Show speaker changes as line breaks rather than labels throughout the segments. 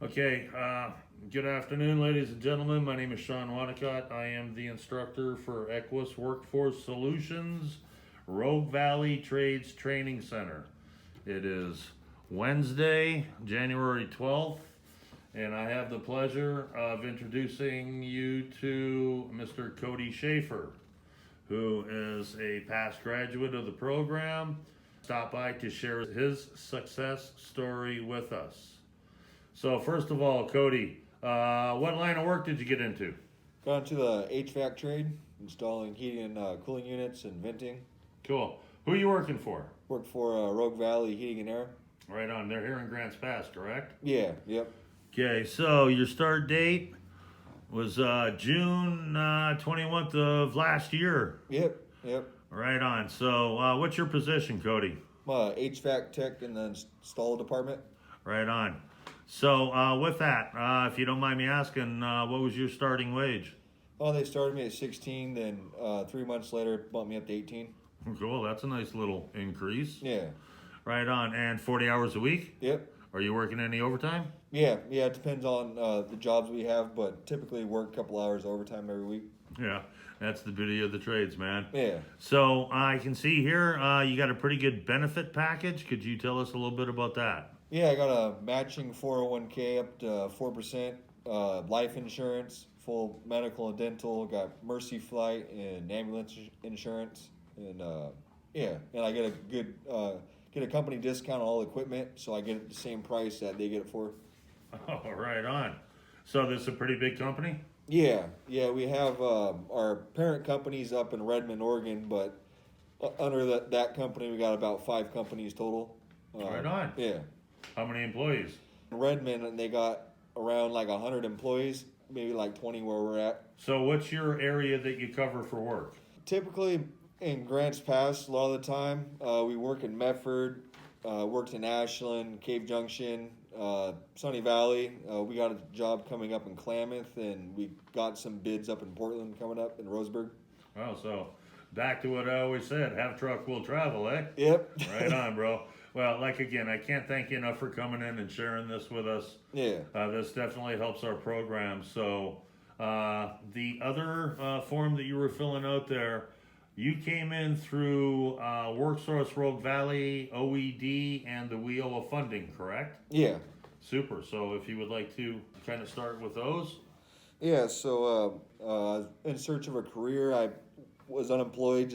Okay, good afternoon, ladies and gentlemen. My name is Shawn. I am the instructor for Equus Workforce Solutions Rogue Valley Trades Training Center. It is Wednesday, January 12th, and I have the pleasure of introducing you to Mr. Cody Schaefer, who is a past graduate of the program. Stopped by to share his success story with us. So first of all, Cody, what line of work did you get into?
Got into the HVAC trade, installing heating and cooling units and venting.
Cool. Who are you working for?
Worked for Rogue Valley Heating and Air.
Right on. They're here in Grants Pass, correct?
Yeah, yep.
Okay, so your start date was June 21st of last year.
Yep.
Right on. So what's your position, Cody?
HVAC tech in the install department.
Right on. So with that, if you don't mind me asking, what was your starting wage?
Oh, they started me at 16, then 3 months later bumped me up to 18.
Cool, that's a nice little increase.
Yeah.
Right on, and 40 hours a week?
Yep.
Are you working any overtime?
Yeah, it depends on the jobs we have, but typically work a couple hours overtime every week.
Yeah, that's the beauty of the trades, man.
Yeah.
So I can see here you got a pretty good benefit package. Could you tell us a little bit about that?
Yeah, I got a matching 401k up to 4%, life insurance, full medical and dental, got Mercy Flight and ambulance insurance, and and I get a good get a company discount on all equipment, so I get it the same price that they get it for.
Oh, right on. So this is a pretty big company?
Yeah, we have our parent company's up in Redmond, Oregon, but under that company we got about 5 companies total.
Right on.
Yeah.
How many employees?
In Redmond, and they got around like 100 employees, maybe like 20 where we're at.
So what's your area that you cover for work?
Typically in Grants Pass, a lot of the time, we work in Medford, worked in Ashland, Cave Junction, Sunny Valley. We got a job coming up in Klamath, and we got some bids up in Portland coming up in Roseburg.
Oh, so back to what I always said, have truck will travel, eh?
Yep.
Right on, bro. Well, again, I can't thank you enough for coming in and sharing this with us.
Yeah.
This definitely helps our program. So the other form that you were filling out there, you came in through WorkSource Rogue Valley, OED, and the WIOA funding, correct?
Yeah.
Super. So if you would like to kind of start with those.
Yeah, so in search of a career, I was unemployed,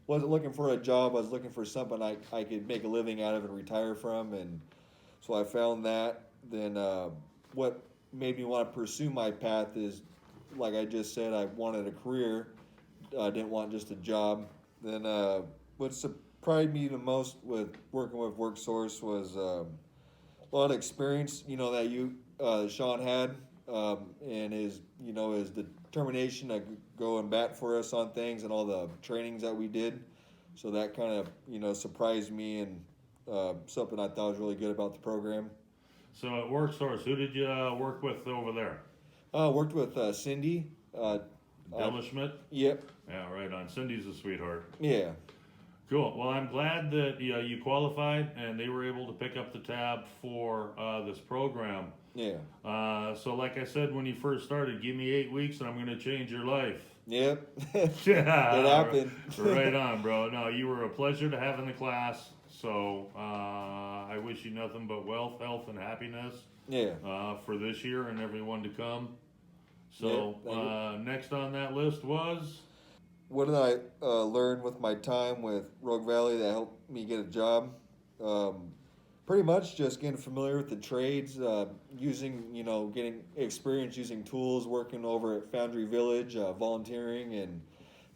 wasn't looking for a job. I was looking for something I could make a living out of and retire from, and so I found that. Then what made me want to pursue my path is, like I just said, I wanted a career. I didn't want just a job. Then what surprised me the most with working with WorkSource was a lot of experience, that Shawn had, and his determination to go and bat for us on things and all the trainings that we did. So that kind of, surprised me, and something I thought was really good about the program.
So at WorkSource, who did you work with over there?
Worked with Cindy.
Schmidt?
Yep.
Yeah, right on. Cindy's a sweetheart.
Yeah.
Cool. Well, I'm glad that you qualified and they were able to pick up the tab for this program.
Yeah.
So like I said when you first started, give me 8 weeks and I'm going to change your life.
Yep.
Yeah.
It happened.
Right on, bro. No, you were a pleasure to have in the class. So I wish you nothing but wealth, health, and happiness.
Yeah.
For this year and everyone to come. So next on that list was?
What did I learn with my time with Rogue Valley that helped me get a job? Pretty much just getting familiar with the trades, getting experience using tools, working over at Foundry Village, volunteering, and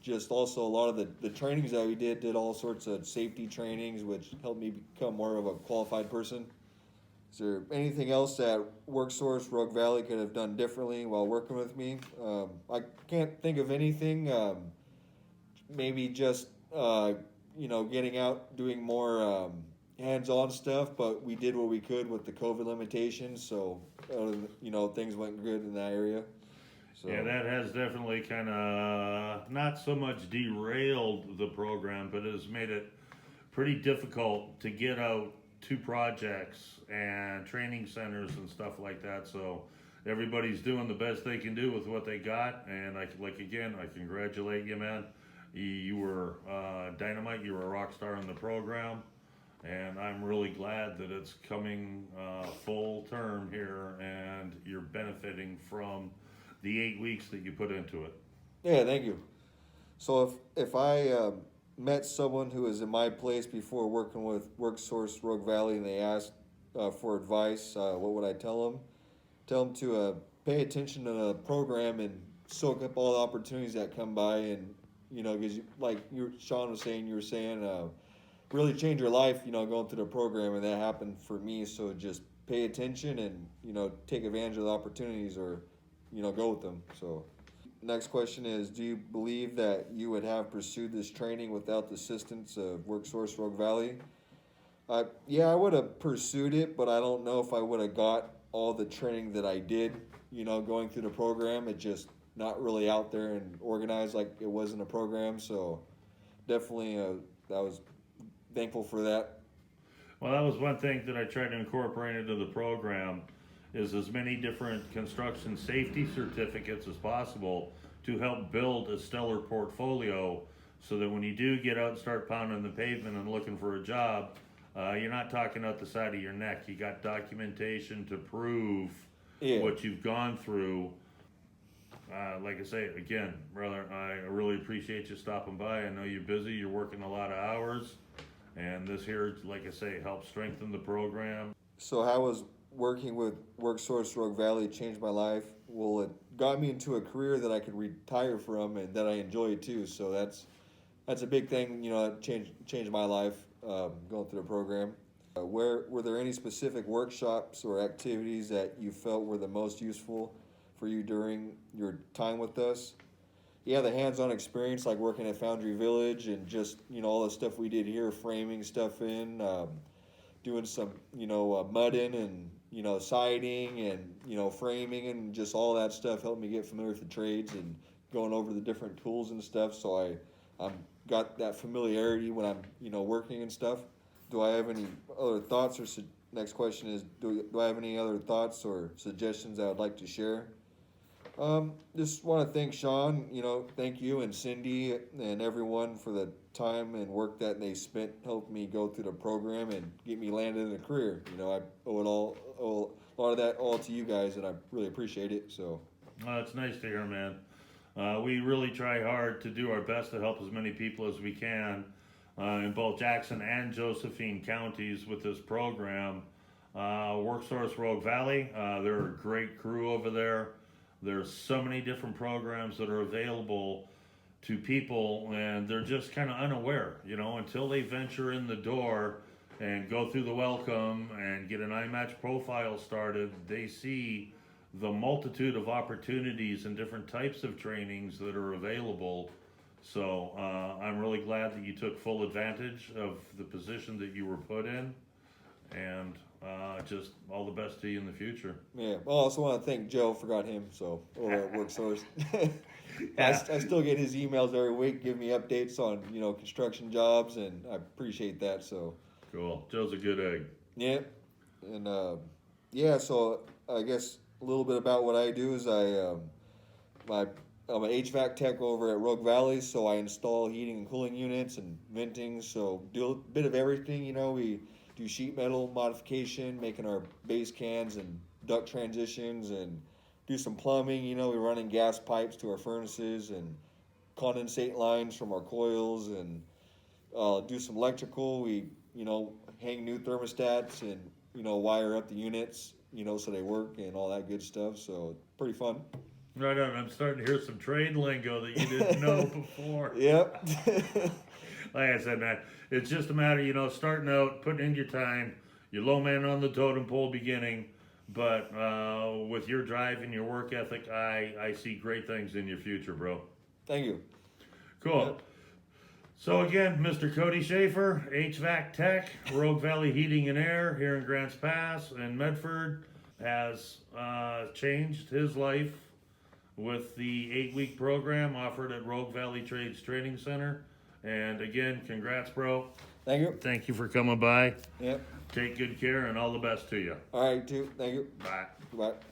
just also a lot of the trainings that we did all sorts of safety trainings, which helped me become more of a qualified person. Is there anything else that WorkSource Rogue Valley could have done differently while working with me? I can't think of anything. Maybe just getting out, doing more hands-on stuff, but we did what we could with the COVID limitations, so things went good in that area. So.
Yeah, that has definitely kind of not so much derailed the program, but has made it pretty difficult to get out 2 projects and training centers and stuff like that. So everybody's doing the best they can do with what they got. And I congratulate you, man. You were dynamite. You were a rock star in the program. And I'm really glad that it's coming full term here and you're benefiting from the 8 weeks that you put into it.
Yeah, thank you. So if I met someone who was in my place before working with WorkSource Rogue Valley and they asked for advice, what would I tell them? Tell them to pay attention to the program and soak up all the opportunities that come by, and because Shawn was saying, you were saying really change your life, going through the program, and that happened for me. So just pay attention and take advantage of the opportunities, or go with them. So next question is, do you believe that you would have pursued this training without the assistance of WorkSource Rogue Valley? Yeah, I would have pursued it, but I don't know if I would have got all the training that I did, going through the program. It just not really out there and organized like it was in the program. So definitely I was thankful for that.
Well, that was one thing that I tried to incorporate into the program, is as many different construction safety certificates as possible to help build a stellar portfolio, so that when you do get out and start pounding the pavement and looking for a job, you're not talking out the side of your neck. You got documentation to prove what you've gone through. Like I say, again, brother, I really appreciate you stopping by. I know you're busy, you're working a lot of hours, and this here, like I say, helps strengthen the program.
So how was working with WorkSource Rogue Valley changed my life? Well, it got me into a career that I could retire from and that I enjoy too. So that's a big thing, that changed my life, going through the program. Were there any specific workshops or activities that you felt were the most useful for you during your time with us? Yeah, the hands-on experience, like working at Foundry Village and just all the stuff we did here, framing stuff in, doing some mudding and siding and framing, and just all that stuff helped me get familiar with the trades and going over the different tools and stuff. So I'm got that familiarity when I'm working and stuff. Do I have any other thoughts, or next question is, do I have any other thoughts or suggestions I would like to share? Just want to thank Shawn, thank you and Cindy and everyone for the time and work that they spent helping me go through the program and get me landed in a career. I owe a lot of that all to you guys, and I really appreciate it. So
It's nice to hear, man. We really try hard to do our best to help as many people as we can in both Jackson and Josephine counties with this program. WorkSource Rogue Valley, they're a great crew over there. There's so many different programs that are available to people, and they're just kind of unaware, until they venture in the door and go through the welcome and get an iMatch profile started. They see the multitude of opportunities and different types of trainings that are available. So I'm really glad that you took full advantage of the position that you were put in, and just all the best to you in the future.
Yeah, well, I also want to thank Joe, forgot him, so over at WorkSource. I still get his emails every week, give me updates on construction jobs, and I appreciate that. So
cool. Joe's a good egg.
Yeah, and so I guess a little bit about what I do is I'm an HVAC tech over at Rogue Valley, so I install heating and cooling units and venting, so do a bit of everything. We do sheet metal modification, making our base cans and duct transitions, and do some plumbing. We're running gas pipes to our furnaces and condensate lines from our coils, and do some electrical. We hang new thermostats and wire up the units so they work and all that good stuff. So pretty fun.
Right on. I'm starting to hear some trade lingo that you didn't know before.
Yep.
Like I said, man, it's just a matter, starting out, putting in your time, you're low man on the totem pole beginning, but with your drive and your work ethic, I see great things in your future, bro.
Thank you.
Cool.
Yep.
So again, Mr. Cody Schaefer, HVAC Tech, Rogue Valley Heating and Air here in Grants Pass and Medford, has changed his life with the 8-week program offered at Rogue Valley Trades Training Center. And again, congrats, bro.
Thank you.
Thank you for coming by.
Yep.
Take good care and all the best to you.
All right, too. Thank you.
Bye.
Bye.